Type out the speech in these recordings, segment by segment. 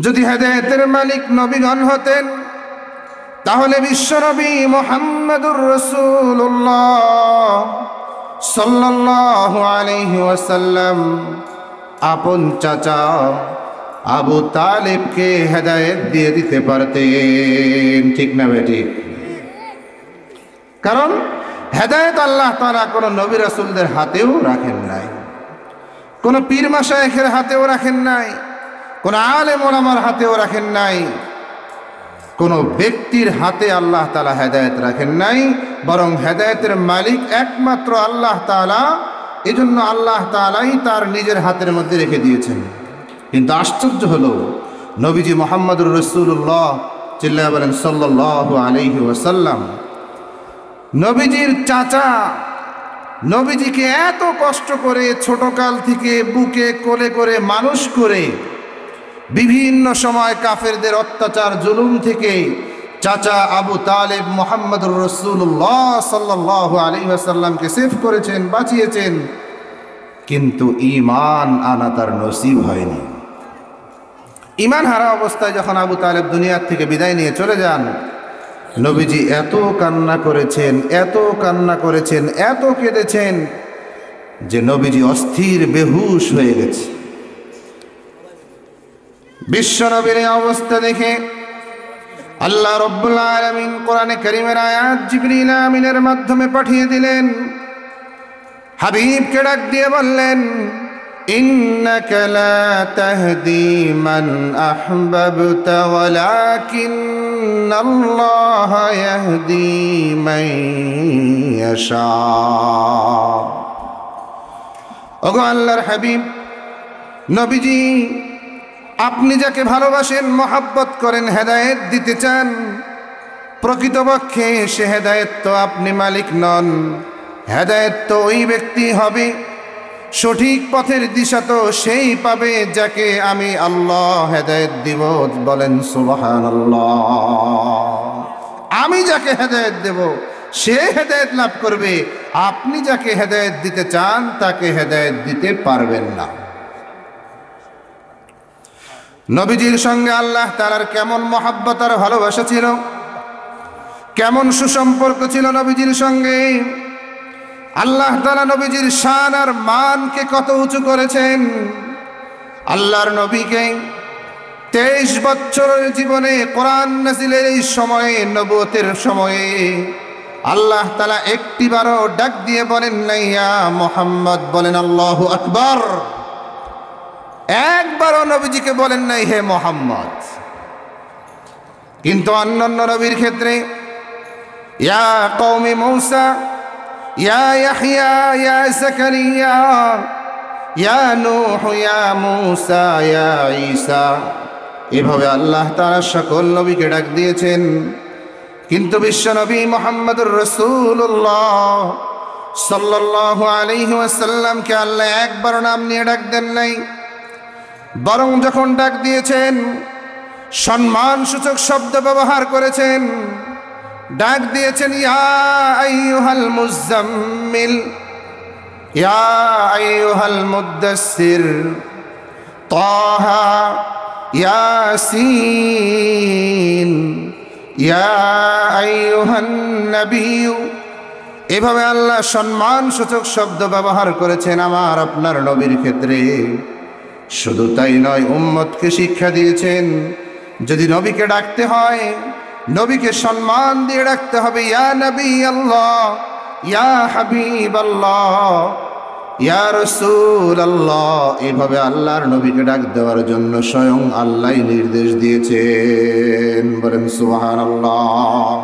যদি হেদায়েতের মালিক নবীগণ হতেন তাহলে বিশ্বনবী মুহাম্মদুর রাসূলুল্লাহ সাল্লাল্লাহু আলাইহি ওয়াসাল্লাম আপন চাচা আবু তালেবকে হেদায়েত দিয়ে দিতে পারতেন, ঠিক না বেঠিক? কারণ হেদায়েত আল্লাহ তাআলা কোনো নবী রাসূলদের হাতেও রাখেন নাই, কোনো পীর মাশায়েখের হাতেও রাখেন নাই, কোনো আলেম ওলামার হাতেও রাখেন নাই, কোনো ব্যক্তির হাতে আল্লাহ তাআলা হেদায়েত রাখেন নাই, বরং হেদায়েতের মালিক একমাত্র আল্লাহ তাআলা। এজন্য আল্লাহ তাআলাই তার নিজের হাতের মধ্যে রেখে দিয়েছেন। কিন্তু আশ্চর্য হলো, নবীজি মুহাম্মদুর রাসূলুল্লাহ চিল্লায়া বলেন সাল্লাল্লাহু আলাইহি ওয়াসাল্লাম, নবীজির চাচা নবীজিকে এত কষ্ট করে ছোটকাল থেকে বুকে কোলে করে মানুষ করে বিভিন্ন সময় কাফেরদের অত্যাচার জুলুম থেকে চাচা আবু তালেব মুহাম্মদুর রাসূলুল্লাহ সাল্লাল্লাহু আলাইহি ওয়াসাল্লামকে সেভ করেছেন, বাঁচিয়েছেন, কিন্তু ঈমান আনা তার নসিব হয়নি। ঈমান হারা অবস্থায় যখন আবু তালেব দুনিয়ার থেকে বিদায় নিয়ে চলে যান, নবীজি এত কান্না করেছেন, এত কান্না করেছেন, এত কেঁদেছেন যে নবীজি অস্থির বেহুশ হয়ে গেছে। বিশ্বনবীর এই অবস্থা দেখে আল্লাহ রাব্বুল আলামিন কোরআনে কারীমের আয়াত জিবরিল আমিনের মাধ্যমে পাঠিয়ে দিলেন। হাবিবকে ডাক দিয়ে বললেন, ইন্নাকা লা তাহদি মান আহবাবতা ওয়ালাকিন্নাল্লাহ ইয়াহদি মান ইয়াশা। ওগো আল্লাহর হাবিব নবীজি, আপনি যাকে ভালোবাসেন, মহাব্বত করেন, হেদায়েত দিতে চান, প্রকৃতপক্ষে সে হেদায়েত তো আপনি মালিক নন। হেদায়েত তো ওই ব্যক্তি হবে, সঠিক পথের দিশা তো সেই পাবে যাকে আমি আল্লাহ হেদায়েত দিব। বলেন সুবহানাল্লাহ। আমি যাকে হেদায়েত দেব সে হেদায়েত লাভ করবে, আপনি যাকে হেদায়েত দিতে চান তাকে হেদায়েত দিতে পারবেন না। নবীজির সঙ্গে আল্লাহ তাআলার কেমন মহাব্বত আর ভালোবাসা ছিল, কেমন সুসম্পর্ক ছিল নবীজির সঙ্গে। আল্লাহ তাআলা নবীজির শান আর মানকে কত উঁচু করেছেন। আল্লাহর নবীকে 23 বছরের জীবনে কোরআন নাজিলের এই সময়ে, নবুয়তের সময়ে আল্লাহ তাআলা একটিবারও ডাক দিয়ে বলেন নাই ইয়া মুহাম্মদ, বলেন আল্লাহু আকবার। একবারও নবীজিকে বলেন নাই হে মুহাম্মদ। কিন্তু অন্যান্য নবীর ক্ষেত্রে ইয়া কওমি মূসা, ইয়া ইয়াহইয়া, ইয়া যাকারিয়া, ইয়া নূহ, ইয়া মূসা, ইয়া ঈসা, এভাবে আল্লাহ তাআলা সকল নবীকে ডাক দিয়েছেন। কিন্তু বিশ্বনবী মুহাম্মদুর রাসূলুল্লাহ সাল্লাল্লাহু আলাইহি ওয়াসাল্লামকে আল্লাহ একবারও নাম নিয়ে ডাক দেন নাই, বরং যখন ডাক দিয়েছেন সম্মানসূচক শব্দ ব্যবহার করেছেন। ডাক দিয়েছেন ইয়া আইয়ুহাল মুজাম্মিল, ইয়া আইয়ুহাল মুদ্দাসসির, তাহা, ইয়াসিন, ইয়া আইয়ুহান নবিয়্যু। এভাবে আল্লাহ সম্মানসূচক শব্দ ব্যবহার করেছেন আমার আপনার নবীর ক্ষেত্রে। শুধু তাই নয়, উম্মতকে শিক্ষা দিয়েছেন যদি নবীকে ডাকতে হয়, নবীকে সম্মান দিয়ে ডাকতে হবে। ইয়া নবী আল্লাহ, ইয়া হাবিব আল্লাহ, ইয়া রাসূল আল্লাহ। এভাবে আল্লাহর নবীকে ডাক দেওয়ার জন্য স্বয়ং আল্লাহ নির্দেশ দিয়েছেন। বলেন সুবহানাল্লাহ।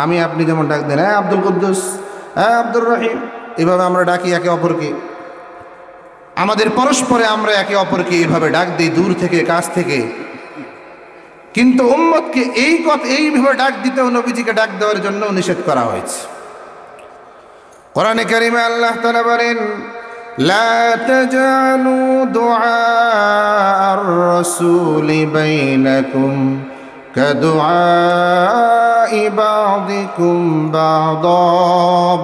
আমি আপনি যেমন ডাক দেন হ্যাঁ আব্দুল কুদ্দুস, হ্যাঁ আব্দুর রহিম, এভাবে আমরা ডাকি একে অপরকে। আমাদের পরস্পরে আমরা একে অপরকে এভাবে ডাক দিই, দূর থেকে কাছ থেকে। কিন্তু উম্মতকে এইভাবে ডাক দিতেও নবীজিকে ডাক দেওয়ার জন্য নিষেধ করা হয়েছে। কোরআনে কারিমে আল্লাহ তাআলা বলেন, লা তাজালু দুআআর রাসূলি বাইনাকুম কাদুআই বাযিকুম বাযা।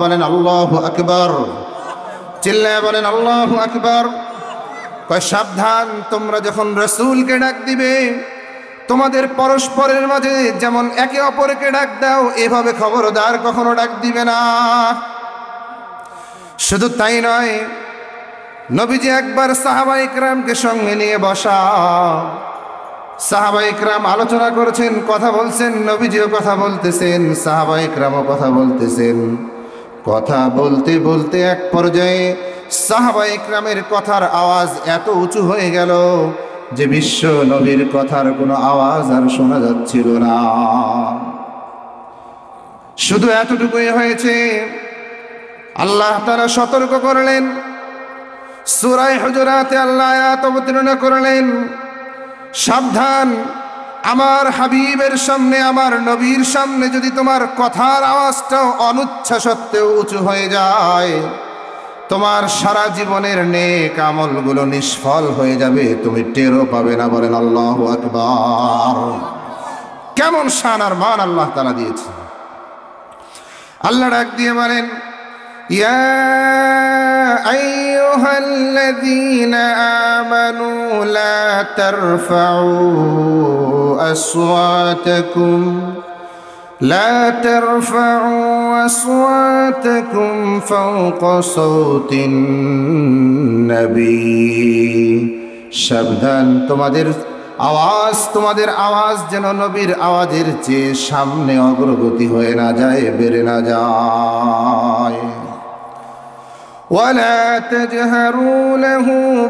বলেন আল্লাহু আকবার। চিল্লায়া বলেন আল্লাহু আকবার। কয় সাবধান, তোমরা যখন রাসূলকে ডাক দিবে তোমাদের পরস্পরের মাঝে যেমন একে অপরকে ডাক দাও এভাবে খবরদার কখনো ডাক দিবে না। শুধু তাই নয়, নবীজি একবার সাহাবা ইকরামকে সঙ্গে নিয়ে বসা, সাহাবা ইকরাম আলোচনা করেছেন, কথা বলছেন, নবীজিও কথা বলতেছেন, সাহাবা ইকরামও কথা বলতেছেন। কথা বলতে বলতে এক পর্যায়ে সাহাবা ইকরামের কথার আওয়াজ এত উঁচু হয়ে গেল যে বিশ্ব নবীর কথার কোনো আওয়াজ আর শোনা যাচ্ছিল না। শুধু এতটুকুই হয়েছে, আল্লাহ তাআলা সতর্ক করলেন, সূরা হুজুরাতে আল্লাহ আয়াত অবতীর্ণ করলেন, সাবধান, আমার হাবিবের সামনে, আমার নবীর সামনে যদি তোমার কথার আওয়াজটাও অনিচ্ছা সত্ত্বেও উঁচু হয়ে যায়, তোমার সারা জীবনের নেক আমলগুলো নিষ্ফল হয়ে যাবে, তুমি টেরও পাবে না। বলেন আল্লাহু আকবার। কেমন শান আর মান আল্লাহ তাআলা দিয়েছে। আল্লাহ ডাক দিয়ে বলেন, ইয়া আইয়ুহাল্লাযীনা আমানু লা তারফাউ আসওয়াতাকুম لا ترفعوا أصواتكم فوق صوت النبي। সাবধান, তোমাদের আওয়াজ যেন নবীর আওয়াজের চেয়ে সামনে অগ্রগতি হয়ে না যায়, বেড়ে না যায়। ولا تجهروا له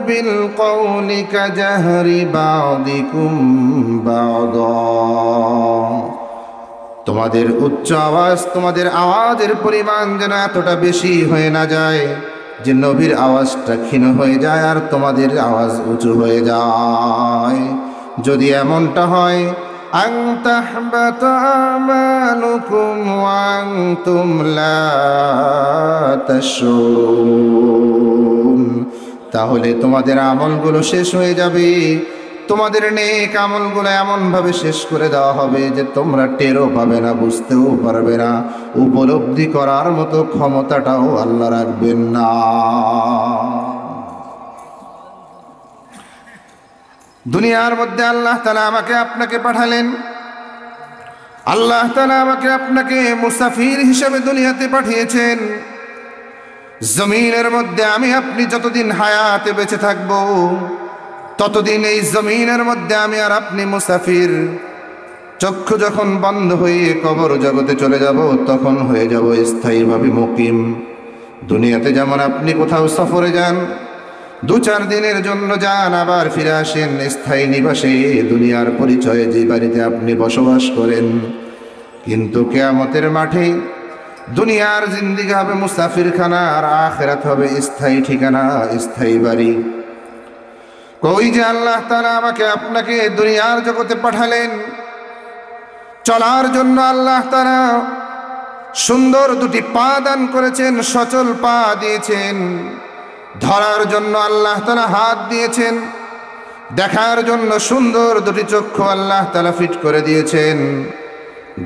بالقول كجهر بعضكم بعضا। তোমাদের উচ্চ আওয়াজ, তোমাদের আওয়াজের পরিমাণ যেন এতটা বেশি হয়ে না যায় যে নবীর আওয়াজটা ক্ষীণ হয়ে যায় আর তোমাদের আওয়াজ উঁচু হয়ে যায়। যদি এমনটা হয়, আন তাহবাতা আমালুকুম ওয়া আনতুম লা তাশউরুন, তাহলে তোমাদের আমলগুলো শেষ হয়ে যাবে, তোমাদের নেক আমলগুলো এমনভাবে শেষ করে দেওয়া হবে যে তোমরা টেরও পাবে না, বুঝতেও পারবে না, উপলব্ধি করার মতো ক্ষমতাটাও আল্লাহ রাখবেন না। দুনিয়ার মধ্যে আল্লাহ তাআলা আমাকে আপনাকে পাঠালেন, আল্লাহ তাআলা আমাকে আপনাকে মুসাফির হিসেবে দুনিয়াতে পাঠিয়েছেন। জমিনের মধ্যে আমি আপনি যতদিন হায়াতে বেঁচে থাকবো ততদিন এই জমিনের মধ্যে আমি আর আপনি মুসাফির। চক্ষু যখন বন্ধ হয়ে কবর জগতে চলে যাব তখন হয়ে যাব স্থায়ীভাবে মুকিম। দুনিয়াতে যেমন আপনি কোথাও সফরে যান, 2-4 দিনের জন্য যান, আবার ফিরে আসেন স্থায়ী নিবাসে, দুনিয়ার পরিচয়ে যে বাড়িতে আপনি বসবাস করেন, কিন্তু কিয়ামতের মাঠে দুনিয়ার জিন্দেগি হবে মুসাফিরখানা আর আখিরাত হবে স্থায়ী ঠিকানা, স্থায়ী বাড়ি। কই যে আল্লাহ তাআলা আমাকে আপনাকে দুনিয়ার জগতে পাঠালেন চলার জন্য। আল্লাহ তাআলা সুন্দর 2টি পা দান করেছেন, সচল পা দিয়েছেন। ধরার জন্য আল্লাহ তাআলা হাত দিয়েছেন, দেখার জন্য সুন্দর 2টি চক্ষু আল্লাহ তাআলা ফিট করে দিয়েছেন,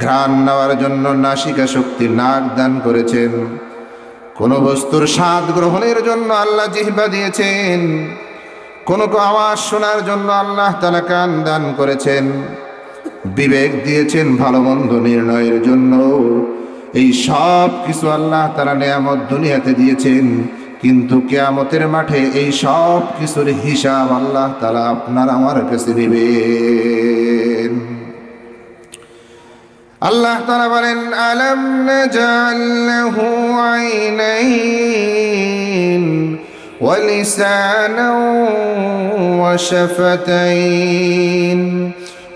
ঘ্রাণ নেওয়ার জন্য নাসিকা শক্তি নাক দান করেছেন, কোন বস্তুর স্বাদ গ্রহণের জন্য আল্লাহ জিহ্বা দিয়েছেন, কোন আওয়াজ শোনার জন্য আল্লাহ তাআলা কান দান করেছেন, বিবেক দিয়েছেন ভালো মন্দ নির্ণয়ের জন্য। এই সব কিছু আল্লাহ তাআলা নিয়ামত দুনিয়াতে দিয়েছেন, কিন্তু কিয়ামতের মাঠে এই সব কিছুর হিসাব আল্লাহ তাআলা আপনার আমার কাছে নেবেন। আল্লাহ তাআলা বলেন, আলাম নাজআল লাহু আইনাইন ওয়া লিসানান ওয়া শাফাতাইন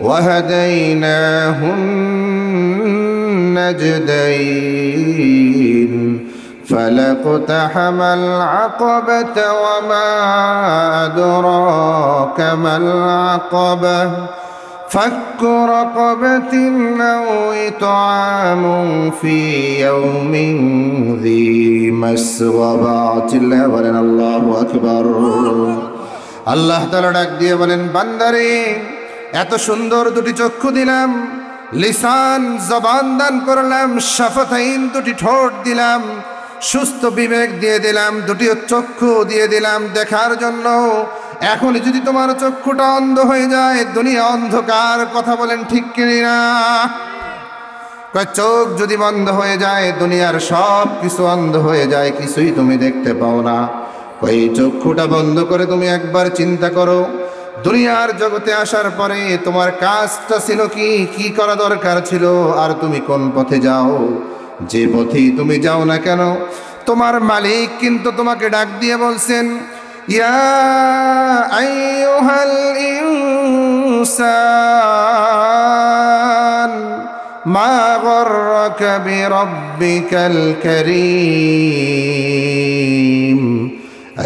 ওয়া হাদাইনাহুন নাজদাইন فلقتحم العقبة وما أدراك ما العقبة فك رقبة أو إطعام في يوم ذي مسغبة الله أكبر। আল্লাহ তাআলা ডাক দিয়ে বলেন, বান্দারে এত সুন্দর 2টি চক্ষু দিলাম, লিসান জবান দান করলাম, শাফাতাইন 2টি ঠোঁট দিলাম, সুস্থ বিবেক দিয়ে দিলাম, 2টি চক্ষু দিয়ে দিলাম দেখার জন্য, এখন যদি তোমার চক্ষুটা অন্ধ হয়ে যায়, দুনিয়া অন্ধকার, কথা বলেন ঠিক কিনা? চোখ যদি বন্ধ হয়ে যায়, দুনিয়ার সব কিছু অন্ধ হয়ে যায়, কিছুই তুমি দেখতে পাও না। ওই চক্ষুটা বন্ধ করে তুমি একবার চিন্তা করো, দুনিয়ার জগতে আসার পরে তোমার কাজটা ছিল কি, কি করা দরকার ছিল, আর তুমি কোন পথে যাও। যে পথেই তুমি যাও না কেন, তোমার মালিক কিন্তু তোমাকে ডাক দিয়ে বলছেন, ইয়া আইয়ুহাল ইনসান মা গররাকা বিরাব্বিকাল কারীম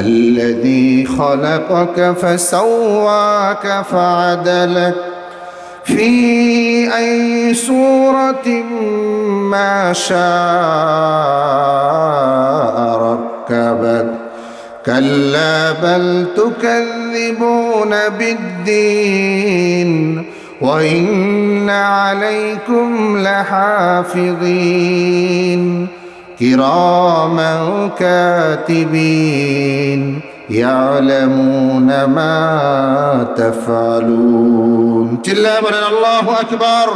الذي خلقك فسواك فعدلك في أي صورة ما شاء ركبك كلا بل تكذبون بالدين وإن عليكم لحافظين كراما كاتبين يعلمون ما تفعلون চিল্লা বলেন আল্লাহু আকবার।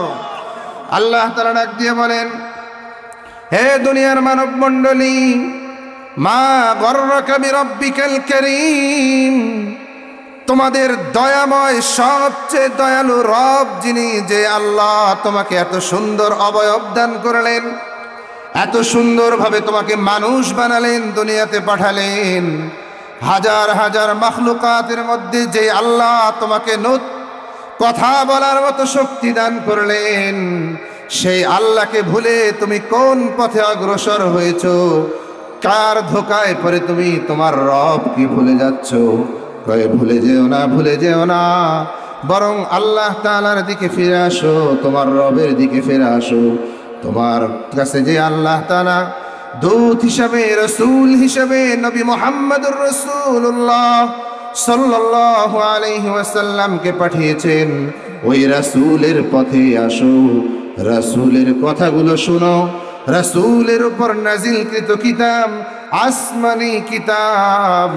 আল্লাহ তাআলা ডাক দিয়ে বলেন, হে দুনিয়ার মানব মণ্ডলী, মা গররাকা বিরাব্বিকাল কারীম, তোমাদের দয়াময় সবচেয়ে দয়ালু রব যিনি, যে আল্লাহ তোমাকে এত সুন্দর অবয়ব দান করলেন, এত সুন্দরভাবে তোমাকে মানুষ বানালেন, দুনিয়াতে পাঠালেন, হাজার হাজার মাখলুকাতের মধ্যে যে আল্লাহ তোমাকে কথা বলার মতো শক্তি দান করলেন, সেই আল্লাহকে ভুলে তুমি কোন পথে অগ্রসর হয়েছ? কার ধোকায় পরে তুমি তোমার রব কি ভুলে যাচ্ছ? কয়ে ভুলে যেও না, ভুলে যেও না, বরং আল্লাহ তাআলার দিকে ফিরে আসো, তোমার রবের দিকে ফিরে আসো। তোমার কাছে যে আল্লাহ তাআলা দূত হিসাবে, রাসূল হিসাবে নবী মুহাম্মদুর রাসূলুল্লাহ সাল্লাল্লাহু আলাইহি ওয়াসাল্লামকে পাঠিয়েছেন, ওই রাসূলের পথে আসো, রাসূলের কথাগুলো শোনো। রাসূলের উপর নাজিলকৃত কিতাব, আসমানি কিতাব,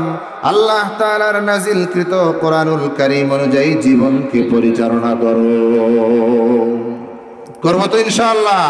আল্লাহ তাআলার নাজিলকৃত কোরআনুল কারীম অনুযায়ী জীবনকে পরিচালনা করো। করবো তো ইনশাআল্লাহ।